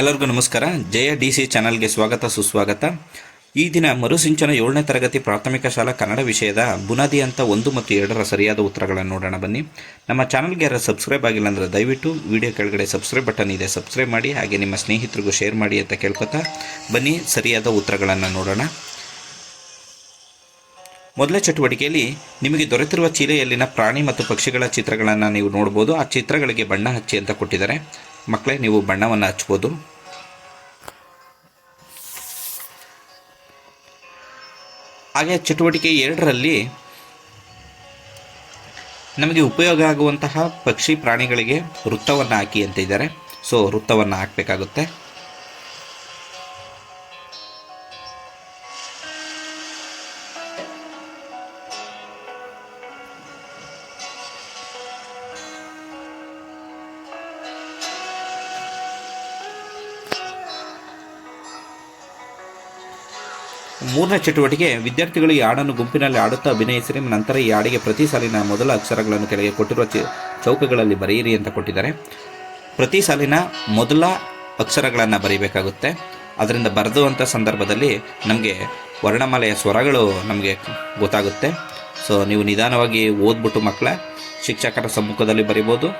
ಎಲ್ಲರಿಗೂ ನಮಸ್ಕಾರ. ಜಯ ಡಿಸಿ ಚಾನಲ್ಗೆ ಸ್ವಾಗತ ಸುಸ್ವಾಗತ. ಈ ದಿನ ಮರುಸಿಂಚನ 7ನೇ ತರಗತಿ ಪ್ರಾಥಮಿಕ ಶಾಲಾ ಕನ್ನಡ ವಿಷಯದ ಬುನಾದಿ ಅಂತ 1 ಮತ್ತು 2ರ ಸರಿಯಾದ ಉತ್ತರಗಳನ್ನು ನೋಡೋಣ ಬನ್ನಿ. ನಮ್ಮ ಚಾನಲ್ಗೆ ಯಾರು ಸಬ್ಸ್ಕ್ರೈಬ್ ಆಗಿಲ್ಲ ಅಂದರೆ ದಯವಿಟ್ಟು ವಿಡಿಯೋ ಕೆಳಗಡೆ ಸಬ್ಸ್ಕ್ರೈಬ್ ಬಟನ್ ಇದೆ, ಸಬ್ಸ್ಕ್ರೈಬ್ ಮಾಡಿ, ಹಾಗೆ ನಿಮ್ಮ ಸ್ನೇಹಿತರಿಗೂ ಶೇರ್ ಮಾಡಿ ಅಂತ ಕೇಳ್ಕೊತಾ ಬನ್ನಿ ಸರಿಯಾದ ಉತ್ತರಗಳನ್ನು ನೋಡೋಣ. ಮೊದಲ ಚಟುವಟಿಕೆಯಲ್ಲಿ ನಿಮಗೆ ದೊರೆತಿರುವ ಚೀಲೆಯಲ್ಲಿನ ಪ್ರಾಣಿ ಮತ್ತು ಪಕ್ಷಿಗಳ ಚಿತ್ರಗಳನ್ನು ನೀವು ನೋಡ್ಬೋದು. ಆ ಚಿತ್ರಗಳಿಗೆ ಬಣ್ಣ ಹಚ್ಚಿ ಅಂತ ಕೊಟ್ಟಿದ್ದಾರೆ. ಮಕ್ಕಳೇ, ನೀವು ಬಣ್ಣವನ್ನು ಹಚ್ಬೋದು. ಹಾಗೆ ಚಟುವಟಿಕೆ 2ರಲ್ಲಿ ನಮಗೆ ಉಪಯೋಗ ಆಗುವಂತಹ ಪಕ್ಷಿ ಪ್ರಾಣಿಗಳಿಗೆ ವೃತ್ತವನ್ನು ಹಾಕಿ ಅಂತ ಇದ್ದಾರೆ. ಸೊ ವೃತ್ತವನ್ನು ಹಾಕಬೇಕಾಗುತ್ತೆ. ಮೂರನೇ ಚಟುವಟಿಕೆ, ವಿದ್ಯಾರ್ಥಿಗಳು ಈ ಹಾಡನ್ನು ಗುಂಪಿನಲ್ಲಿ ಆಡುತ್ತಾ ಅಭಿನಯಿಸಿರಿ. ನಂತರ ಈ ಹಾಡಿಗೆ ಪ್ರತಿ ಸಾಲಿನ ಮೊದಲ ಅಕ್ಷರಗಳನ್ನು ಕೆಳಗೆ ಕೊಟ್ಟಿರುವ ಚೌಕಗಳಲ್ಲಿ ಬರೆಯಿರಿ ಅಂತ ಕೊಟ್ಟಿದ್ದಾರೆ. ಪ್ರತಿ ಸಾಲಿನ ಮೊದಲ ಅಕ್ಷರಗಳನ್ನು ಬರೀಬೇಕಾಗುತ್ತೆ. ಅದರಿಂದ ಬರೆದುವಂಥ ಸಂದರ್ಭದಲ್ಲಿ ನಮಗೆ ವರ್ಣಮಾಲೆಯ ಸ್ವರಗಳು ನಮಗೆ ಗೊತ್ತಾಗುತ್ತೆ. ಸೊ ನೀವು ನಿಧಾನವಾಗಿ ಓದ್ಬಿಟ್ಟು ಮಕ್ಕಳ ಶಿಕ್ಷಕರ ಸಮ್ಮುಖದಲ್ಲಿ ಬರಿಬೋದು.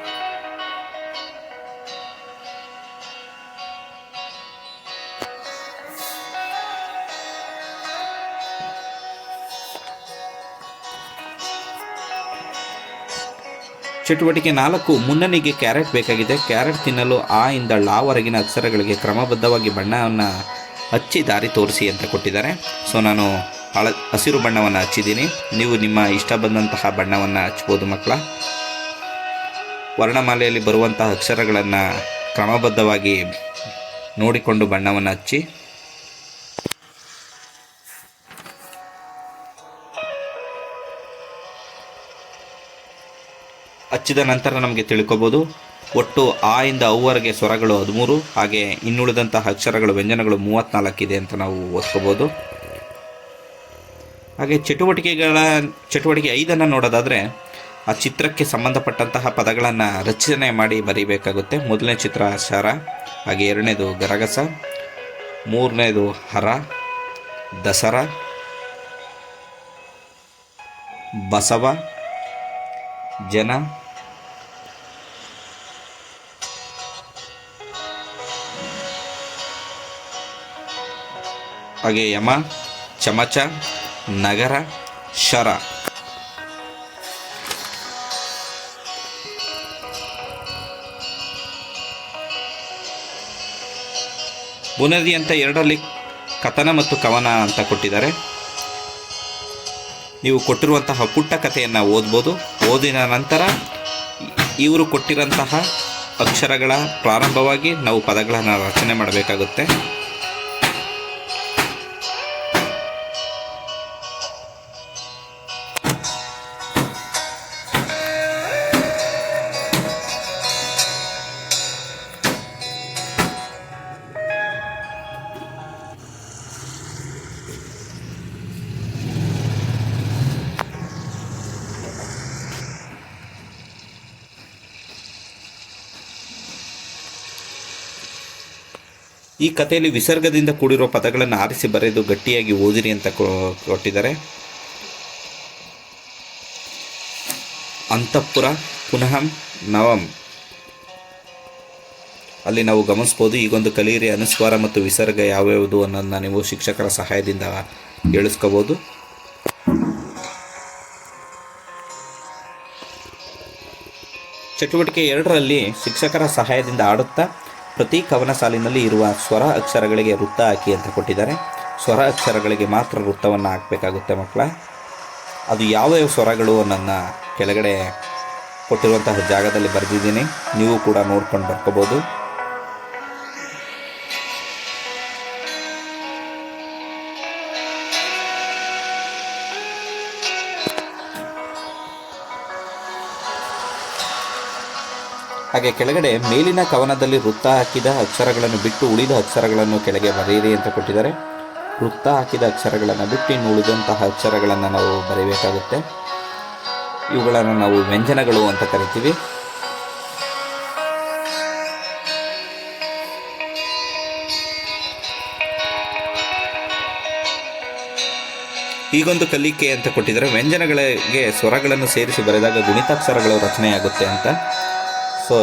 ಚಟುವಟಿಕೆ 4, ಮುನ್ನನಿಗೆ ಕ್ಯಾರೆಟ್ ಬೇಕಾಗಿದೆ. ಕ್ಯಾರೆಟ್ ತಿನ್ನಲು ಆ ಇಂದ ಳವರೆಗಿನ ಅಕ್ಷರಗಳಿಗೆ ಕ್ರಮಬದ್ಧವಾಗಿ ಬಣ್ಣವನ್ನು ಹಚ್ಚಿ ದಾರಿ ತೋರಿಸಿ ಅಂತ ಕೊಟ್ಟಿದ್ದಾರೆ. ಸೊ ನಾನು ಹಸಿರು ಬಣ್ಣವನ್ನು ಹಚ್ಚಿದ್ದೀನಿ. ನೀವು ನಿಮ್ಮ ಇಷ್ಟ ಬಂದಂತಹ ಬಣ್ಣವನ್ನು ಹಚ್ಬೋದು ಮಕ್ಕಳ. ವರ್ಣಮಾಲೆಯಲ್ಲಿ ಬರುವಂತಹ ಅಕ್ಷರಗಳನ್ನು ಕ್ರಮಬದ್ಧವಾಗಿ ನೋಡಿಕೊಂಡು ಬಣ್ಣವನ್ನು ಹಚ್ಚಿ. ಹಚ್ಚಿದ ನಂತರ ನಮಗೆ ತಿಳ್ಕೊಬೋದು ಒಟ್ಟು ಆ ಇಂದ ಔವರೆಗೆ ಸ್ವರಗಳು 13, ಹಾಗೆ ಇನ್ನುಳಿದಂತಹ ಅಕ್ಷರಗಳು ವ್ಯಂಜನಗಳು 34 ಇದೆ ಅಂತ ನಾವು ಓದ್ಕೋಬೋದು. ಹಾಗೆ ಚಟುವಟಿಕೆ 5 ನೋಡೋದಾದರೆ ಆ ಚಿತ್ರಕ್ಕೆ ಸಂಬಂಧಪಟ್ಟಂತಹ ಪದಗಳನ್ನು ರಚನೆ ಮಾಡಿ ಬರೀಬೇಕಾಗುತ್ತೆ. ಮೊದಲನೇ ಚಿತ್ರ ಶರ, ಹಾಗೆ 2ನೇದು ಗರಗಸ, 3ನೇದು ಹರ, ದಸರಾ, ಬಸವ, ಜನ, ಹಾಗೆ ಯಮ, ಚಮಚ, ನಗರ, ಶರ. ಬುನಾದಿ ಅಂತ 2ರಲ್ಲಿ ಕಥನ ಮತ್ತು ಕವನ ಅಂತ ಕೊಟ್ಟಿದ್ದಾರೆ. ನೀವು ಕೊಟ್ಟಿರುವಂತಹ ಪುಟ್ಟ ಕಥೆಯನ್ನು ಓದ್ಬೋದು. ಓದಿನ ನಂತರ ಇವರು ಕೊಟ್ಟಿರುವಂತಹ ಅಕ್ಷರಗಳ ಪ್ರಾರಂಭವಾಗಿ ನಾವು ಪದಗಳನ್ನು ರಚನೆ ಮಾಡಬೇಕಾಗುತ್ತೆ. ಈ ಕಥೆಯಲ್ಲಿ ವಿಸರ್ಗದಿಂದ ಕೂಡಿರುವ ಪದಗಳನ್ನು ಆರಿಸಿ ಬರೆದು ಗಟ್ಟಿಯಾಗಿ ಓದಿರಿ ಅಂತ ಕೊಟ್ಟಿದ್ದಾರೆ. ಅಂತಃಪುರ, ಪುನಃ ನವಂ, ಅಲ್ಲಿ ನಾವು ಗಮನಿಸ್ಬೋದು. ಈಗೊಂದು ಕಲಿಯಿರಿ ಅನುಸ್ವಾರ ಮತ್ತು ವಿಸರ್ಗ ಯಾವ್ಯಾವುದು ಅನ್ನೋದನ್ನ ನೀವು ಶಿಕ್ಷಕರ ಸಹಾಯದಿಂದ ಹೇಳಿಸ್ಕೋಬೋದು. ಚಟುವಟಿಕೆ 2ರಲ್ಲಿ ಶಿಕ್ಷಕರ ಸಹಾಯದಿಂದ ಆಡುತ್ತಾ ಪ್ರತಿ ಕವನ ಸಾಲಿನಲ್ಲಿ ಇರುವ ಸ್ವರ ಅಕ್ಷರಗಳಿಗೆ ವೃತ್ತ ಹಾಕಿ ಅಂತ ಕೊಟ್ಟಿದ್ದಾರೆ. ಸ್ವರ ಅಕ್ಷರಗಳಿಗೆ ಮಾತ್ರ ವೃತ್ತವನ್ನು ಹಾಕಬೇಕಾಗುತ್ತೆ ಮಕ್ಕಳ. ಅದು ಯಾವ್ಯಾವ ಸ್ವರಗಳು ನನ್ನ ಕೆಳಗಡೆ ಕೊಟ್ಟಿರುವಂತಹ ಜಾಗದಲ್ಲಿ ಬರೆದಿದ್ದೀನಿ. ನೀವು ಕೂಡ ನೋಡ್ಕೊಂಡು ಬರ್ಕೋಬೋದು. ಹಾಗೆ ಕೆಳಗಡೆ ಮೇಲಿನ ಕವನದಲ್ಲಿ ವೃತ್ತ ಹಾಕಿದ ಅಕ್ಷರಗಳನ್ನು ಬಿಟ್ಟು ಉಳಿದ ಅಕ್ಷರಗಳನ್ನು ಕೆಳಗೆ ಬರೆಯಿರಿ ಅಂತ ಕೊಟ್ಟಿದ್ದಾರೆ. ವೃತ್ತ ಹಾಕಿದ ಅಕ್ಷರಗಳನ್ನು ಬಿಟ್ಟು ಇನ್ನು ಉಳಿದಂತಹ ಅಕ್ಷರಗಳನ್ನು ನಾವು ಬರೀಬೇಕಾಗುತ್ತೆ. ಇವುಗಳನ್ನು ನಾವು ವ್ಯಂಜನಗಳು ಅಂತ ಕರಿತೀವಿ. ಈಗೊಂದು ಕಲಿಕೆ ಅಂತ ಕೊಟ್ಟಿದ್ದಾರೆ. ವ್ಯಂಜನಗಳಿಗೆ ಸ್ವರಗಳನ್ನು ಸೇರಿಸಿ ಬರೆದಾಗ ಗುಣಿತಾಕ್ಷರಗಳು ರಚನೆಯಾಗುತ್ತೆ ಅಂತ. ಸೊ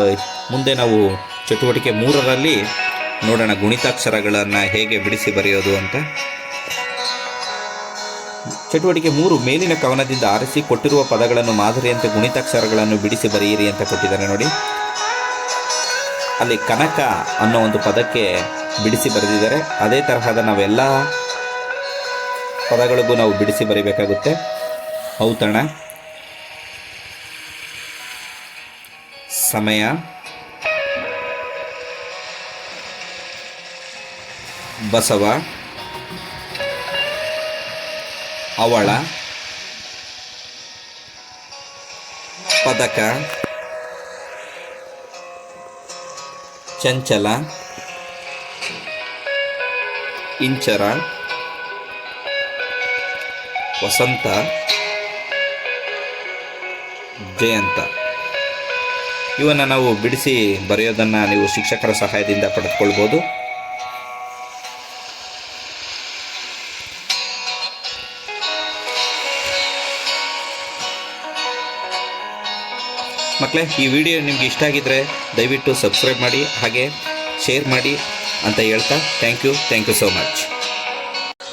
ಮುಂದೆ ನಾವು ಚಟುವಟಿಕೆ 3ರಲ್ಲಿ ನೋಡೋಣ ಗುಣಿತಾಕ್ಷರಗಳನ್ನು ಹೇಗೆ ಬಿಡಿಸಿ ಬರೆಯೋದು ಅಂತ. ಚಟುವಟಿಕೆ 3 ಮೇಲಿನ ಕವನದಿಂದ ಆರಿಸಿ ಕೊಟ್ಟಿರುವ ಪದಗಳನ್ನು ಮಾದರಿಯಂತೆ ಗುಣಿತಾಕ್ಷರಗಳನ್ನು ಬಿಡಿಸಿ ಬರೆಯಿರಿ ಅಂತ ಕೊಟ್ಟಿದ್ದಾರೆ ನೋಡಿ. ಅಲ್ಲಿ ಕನಕ ಅನ್ನೋ ಒಂದು ಪದಕ್ಕೆ ಬಿಡಿಸಿ ಬರೆದಿದ್ದಾರೆ. ಅದೇ ತರಹದ ನಾವೆಲ್ಲ ಪದಗಳಿಗೂ ನಾವು ಬಿಡಿಸಿ ಬರೀಬೇಕಾಗುತ್ತೆ. ಔತಣ, ಸಮಯ, ಬಸವ, ಅವಳ, ಪದಕ, ಚಂಚಲ, ಇಂಚರ, ವಸಂತ, ಜಯಂತ. ಇವನ್ನು ನಾವು ಬಿಡಿಸಿ ಬರೆಯೋದನ್ನು ನೀವು ಶಿಕ್ಷಕರ ಸಹಾಯದಿಂದ ಪಡೆದುಕೊಳ್ಬೋದು. ಮಕ್ಕಳೇ, ಈ ವಿಡಿಯೋ ನಿಮ್ಗೆ ಇಷ್ಟ ಆಗಿದ್ದರೆ ದಯವಿಟ್ಟು ಸಬ್ಸ್ಕ್ರೈಬ್ ಮಾಡಿ, ಹಾಗೆ ಶೇರ್ ಮಾಡಿ ಅಂತ ಹೇಳ್ತಾ ಥ್ಯಾಂಕ್ ಯು ಸೋ ಮಚ್.